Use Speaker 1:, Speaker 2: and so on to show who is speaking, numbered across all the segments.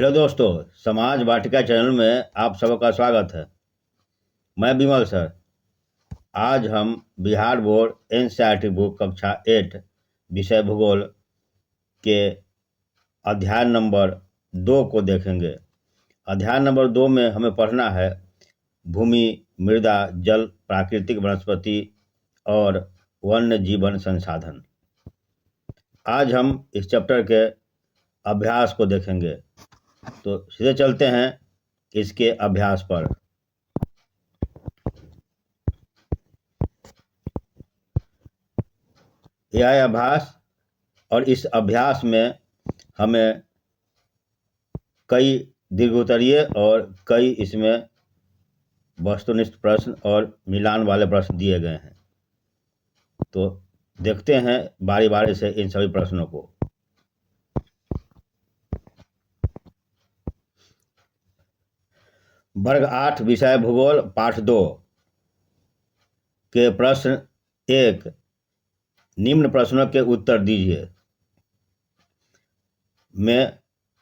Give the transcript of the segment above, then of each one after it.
Speaker 1: Hello दोस्तों, समाज वाटिका channel में आप सबका स्वागत है। मैं विमल सर। आज हम बिहार बोर्ड एनसीईआरटी बुक कक्षा 8 विषय भूगोल के अध्याय नंबर 2 को देखेंगे। अध्याय नंबर 2 में हमें पढ़ना है भूमि, मृदा, जल, प्राकृतिक वनस्पति और वन्य जीवन संसाधन। आज हम इस चैप्टर के अभ्यास को देखेंगे, तो सीधे चलते हैं इसके अभ्यास पर। यह है अभ्यास, और इस अभ्यास में हमें कई दीर्घोत्तरीय और कई इसमें वस्तुनिष्ठ प्रश्न और मिलान वाले प्रश्न दिए गए हैं। तो देखते हैं बारी बारी से इन सभी प्रश्नों को। वर्ग 8 विषय भूगोल पाठ 2 के प्रश्न 1। निम्न प्रश्नों के उत्तर दीजिए। में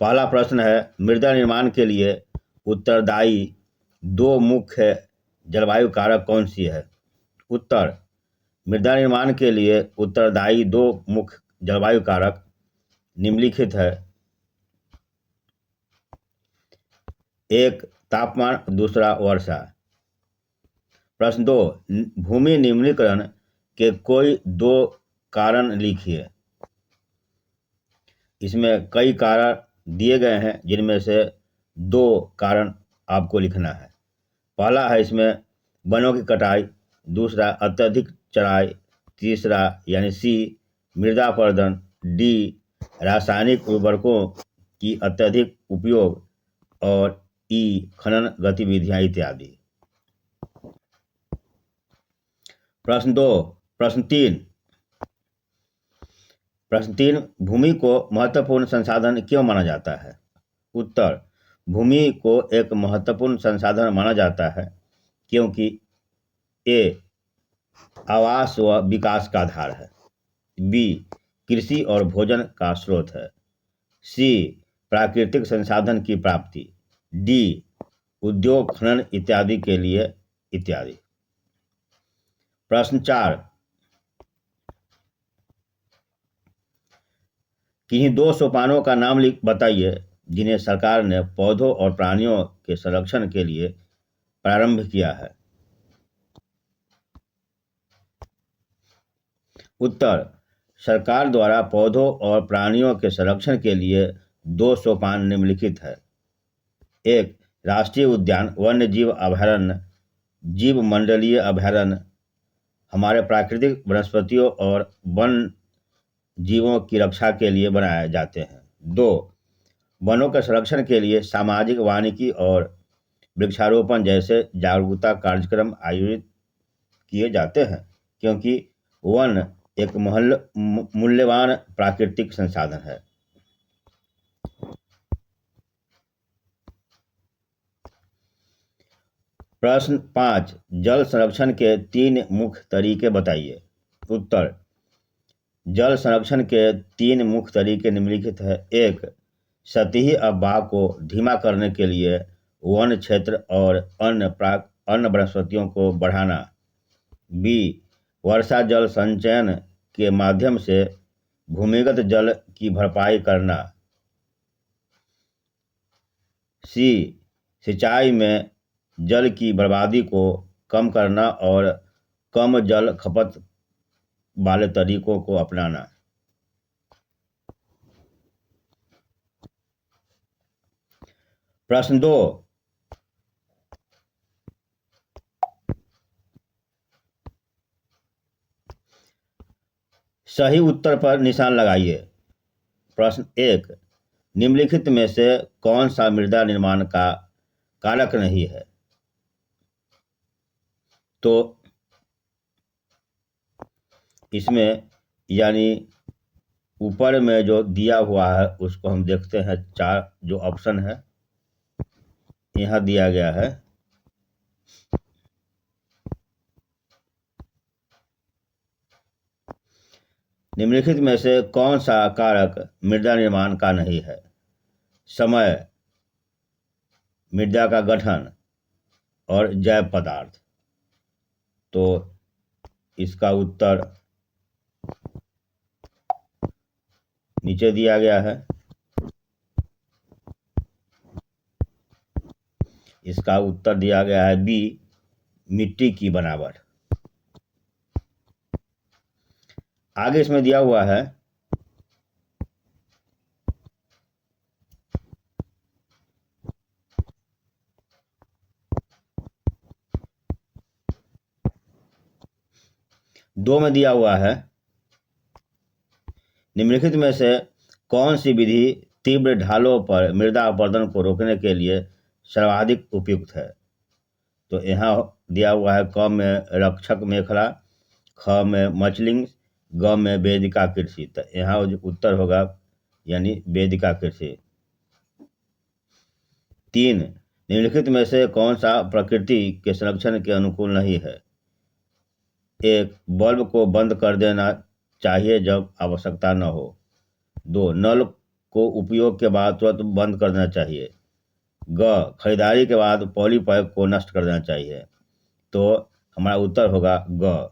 Speaker 1: पहला प्रश्न है, मृदा निर्माण के लिए उत्तरदायी 2 मुख्य जलवायु कारक कौन सी है? उत्तर, मृदा निर्माण के लिए उत्तरदायी 2 मुख्य जलवायु कारक निम्नलिखित है। 1 तापमान, दूसरा वर्षा। प्रश्न 2, भूमि निम्नीकरण के कोई 2 कारण लिखिए। इसमें कई कारण दिए गए हैं, जिनमें से 2 कारण आपको लिखना है। पहला है इसमें वनों की कटाई, दूसरा अत्यधिक चराई, तीसरा यानी सी मृदा अपरदन, डी रासायनिक उर्वरकों की अत्यधिक उपयोग और ई खनन गतिविधियां इत्यादि। प्रश्न 3। प्रश्न 3, भूमि को महत्वपूर्ण संसाधन क्यों माना जाता है? उत्तर, भूमि को एक महत्वपूर्ण संसाधन माना जाता है क्योंकि ए आवास व विकास का आधार है, बी कृषि और भोजन का स्रोत है, सी प्राकृतिक संसाधन की प्राप्ति, डी उद्योग खनन इत्यादि के लिए इत्यादि। प्रश्न 4, किन्हीं 2 सोपानों का नाम बताइए जिन्हें सरकार ने पौधों और प्राणियों के संरक्षण के लिए प्रारंभ किया है। उत्तर, सरकार द्वारा पौधों और प्राणियों के संरक्षण के लिए 2 सोपान निम्नलिखित है। 1 राष्ट्रीय उद्यान, वन्य जीव अभयारण्य, जीव मंडलीय अभयारण्य हमारे प्राकृतिक वनस्पतियों और वन जीवों की रक्षा के लिए बनाए जाते हैं। 2 वनों के संरक्षण के लिए सामाजिक वानिकी और वृक्षारोपण जैसे जागरूकता कार्यक्रम आयोजित किए जाते हैं, क्योंकि वन एक मूल्यवान प्राकृतिक संसाधन है। प्रश्न 5, जल संरक्षण के 3 मुख्य तरीके बताइए। उत्तर, जल संरक्षण के 3 मुख्य तरीके निम्नलिखित है। 1 सतही अववाह को धीमा करने के लिए वन क्षेत्र और अन्य वनस्पतियों को बढ़ाना, बी वर्षा जल संचयन के माध्यम से भूमिगत जल की भरपाई करना, सी सिंचाई में जल की बर्बादी को कम करना और कम जल खपत वाले तरीकों को अपनाना। प्रश्न 2, सही उत्तर पर निशान लगाइए। प्रश्न 1, निम्नलिखित में से कौन सा मृदा निर्माण का कारक नहीं है? तो इसमें यानी ऊपर में जो दिया हुआ है उसको हम देखते हैं। 4 जो ऑप्शन है यहाँ दिया गया है। निम्नलिखित में से कौन सा कारक मृदा निर्माण का नहीं है? समय, मृदा का गठन और जैव पदार्थ। तो इसका उत्तर नीचे दिया गया है। इसका उत्तर दिया गया है बी, मिट्टी की बनावट। आगे इसमें दिया हुआ है दो में दिया हुआ है, निम्नलिखित में से कौन सी विधि तीव्र ढालों पर मृदा अपरदन को रोकने के लिए सर्वाधिक उपयुक्त है। तो यहाँ दिया हुआ है क में रक्षक मेखला, ख में मचलिंग, ग में वेदिका कृषि। तो यहाँ उत्तर होगा यानी वेदिका कृषि। 3, निम्नलिखित में से कौन सा प्रकृति के संरक्षण के अनुकूल नहीं है। 1, बल्ब को बंद कर देना चाहिए जब आवश्यकता न हो। 2, नल को उपयोग के बाद तुरंत बंद कर देना चाहिए। ग, खरीदारी के बाद पॉलीपैक को नष्ट कर देना चाहिए। तो हमारा उत्तर होगा ग।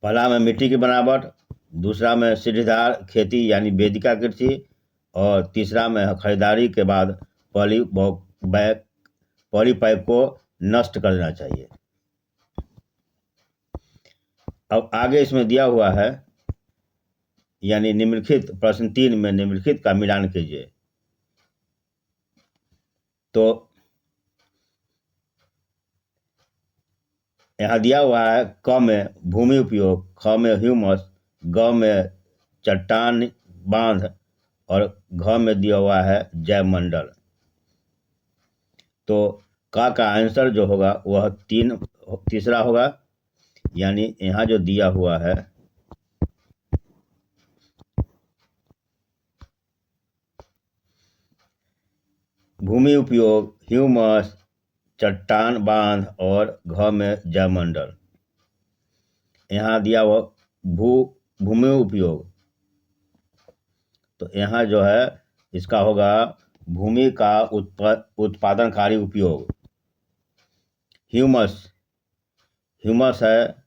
Speaker 1: पहला में मिट्टी की बनावट, दूसरा में सीढ़ीदार खेती यानी वेदिका कृषि, और तीसरा में खरीदारी के बाद पॉलीपैक को नष्ट कर देना चाहिए। अब आगे इसमें दिया हुआ है यानी निम्नलिखित प्रश्न 3 में निम्नलिखित का मिलान कीजिए। तो यहाँ दिया हुआ है क में भूमि उपयोग, ख में ह्यूमस, ग में चट्टान बांध और घ में दिया हुआ है जैव मंडल। तो का आंसर जो होगा वह तीसरा होगा, यानी यहाँ जो दिया हुआ है भूमि उपयोग, ह्यूमस, चट्टान बांध और घ में जयमंडल। यहाँ दिया हुआ भूमि उपयोग, तो यहाँ जो है इसका होगा भूमि का उत्पादनकारी उपयोग। ह्यूमस है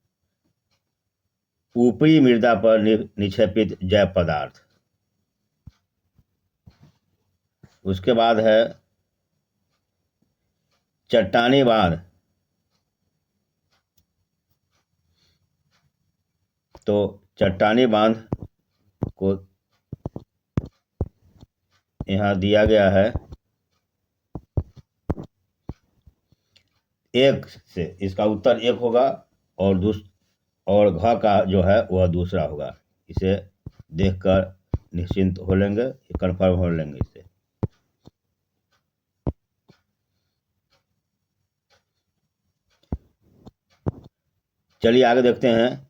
Speaker 1: ऊपरी मृदा पर निक्षेपित जैव पदार्थ। उसके बाद है चट्टानी बांध, तो चट्टानी बांध को यहाँ दिया गया है 1 से, इसका उत्तर 1 होगा और घ का जो है वह दूसरा होगा। इसे देखकर निश्चिंत हो लेंगे, कंफर्म हो लेंगे इसे। चलिए आगे देखते हैं।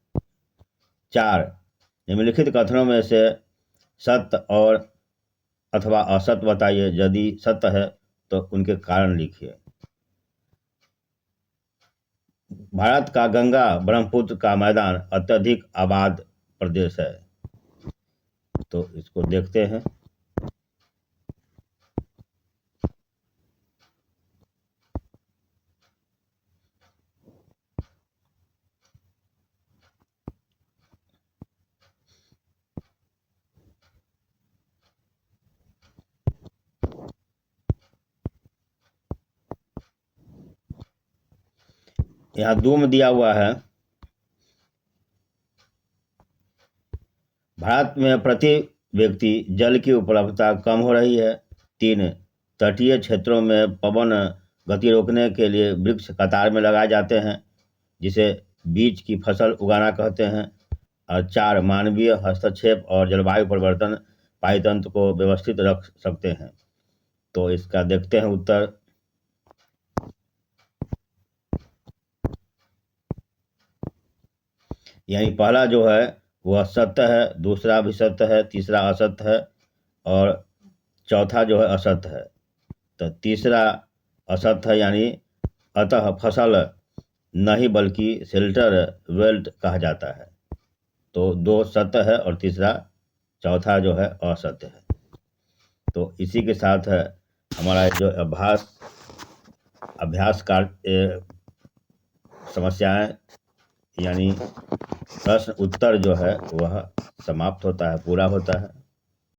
Speaker 1: 4, निम्नलिखित कथनों में से सत्य और अथवा असत्य बताइए। यदि सत्य है तो उनके कारण लिखिए। भारत का गंगा ब्रह्मपुत्र का मैदान अत्यधिक आबाद प्रदेश है। तो इसको देखते हैं। यहाँ 2 में दिया हुआ है भारत में प्रति व्यक्ति जल की उपलब्धता कम हो रही है। 3, तटीय क्षेत्रों में पवन गति रोकने के लिए वृक्ष कतार में लगाए जाते हैं, जिसे बीज की फसल उगाना कहते हैं। और 4, मानवीय हस्तक्षेप और जलवायु परिवर्तन पायतंत्र को व्यवस्थित रख सकते हैं। तो इसका देखते हैं उत्तर। यानी पहला जो है वह सत्य है, दूसरा भी सत्य है, तीसरा असत्य है और चौथा जो है असत्य है। तो तीसरा असत्य है, यानी अतः फसल न ही बल्कि शेल्टर वेल्ट कहा जाता है। तो 2 सत्य है और तीसरा चौथा जो है असत्य है। तो इसी के साथ हमारा जो अभ्यास का समस्याएं यानी प्रश्न उत्तर जो है वह समाप्त होता है, पूरा होता है।